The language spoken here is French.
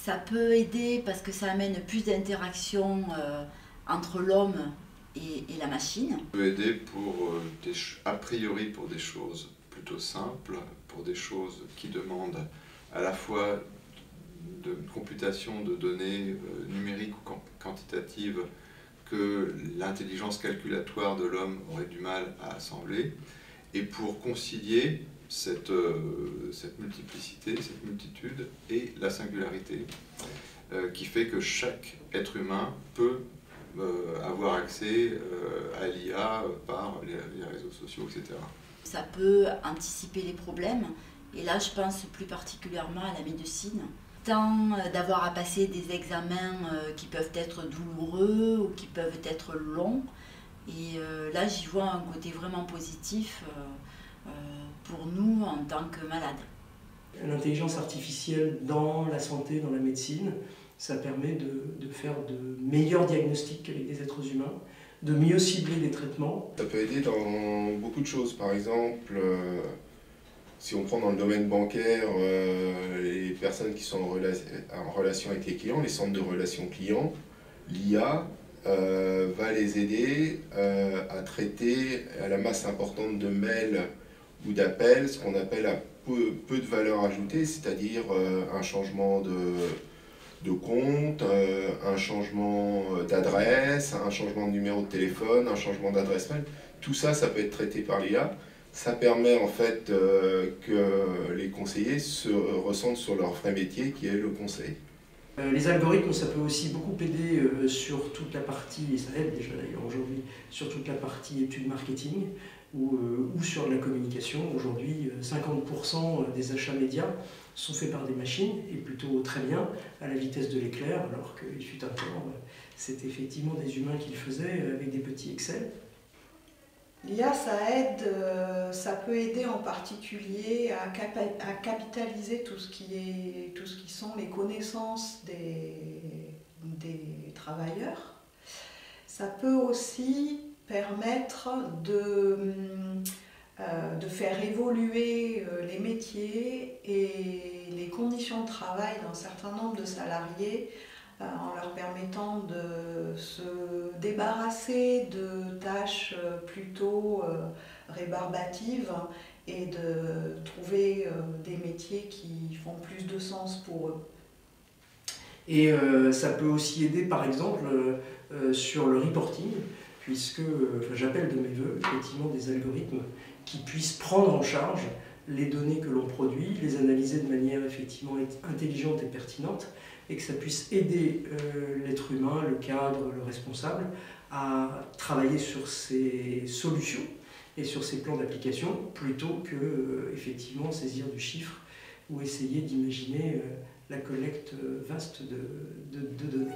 Ça peut aider parce que ça amène plus d'interaction entre l'homme et la machine. Ça peut aider pour a priori pour des choses plutôt simples, pour des choses qui demandent à la fois de computation de données numériques ou quantitatives que l'intelligence calculatoire de l'homme aurait du mal à assembler, et pour concilier cette multiplicité, cette multitude et la singularité, qui fait que chaque être humain peut avoir accès à l'IA par les réseaux sociaux, etc. Ça peut anticiper les problèmes, et là je pense plus particulièrement à la médecine. Tant d'avoir à passer des examens qui peuvent être douloureux ou qui peuvent être longs, et là j'y vois un côté vraiment positif pour nous en tant que malades. L'intelligence artificielle dans la santé, dans la médecine, ça permet de faire de meilleurs diagnostics avec des êtres humains, de mieux cibler des traitements. Ça peut aider dans beaucoup de choses. Par exemple, si on prend dans le domaine bancaire, les personnes qui sont en relation avec les clients, les centres de relations clients, l'IA va les aider à traiter à la masse importante de mails ou d'appels, ce qu'on appelle à peu de valeur ajoutée, c'est-à-dire un changement de compte, un changement d'adresse, un changement de numéro de téléphone, un changement d'adresse mail. Tout ça, ça peut être traité par l'IA. Ça permet en fait que les conseillers se recentrent sur leur vrai métier qui est le conseil. Les algorithmes, ça peut aussi beaucoup aider sur toute la partie, et ça aide déjà d'ailleurs aujourd'hui, sur toute la partie études marketing ou sur la communication. Aujourd'hui, 50% des achats médias sont faits par des machines, et plutôt très bien, à la vitesse de l'éclair, alors qu'il fut un temps, c'était effectivement des humains qui le faisaient avec des petits Excel. L'IA, ça peut aider en particulier à capitaliser tout ce qui sont les connaissances des travailleurs. Ça peut aussi permettre de faire évoluer les métiers et les conditions de travail d'un certain nombre de salariés en leur permettant de se débarrasser de tâches plutôt rébarbatives et de trouver des métiers qui font plus de sens pour eux. Et ça peut aussi aider par exemple sur le reporting, puisque j'appelle de mes voeux effectivement des algorithmes qui puissent prendre en charge les données que l'on produit, les analyser de manière effectivement intelligente et pertinente, et que ça puisse aider l'être humain, le cadre, le responsable, à travailler sur ses solutions et sur ses plans d'application, plutôt que effectivement saisir du chiffre ou essayer d'imaginer la collecte vaste de données.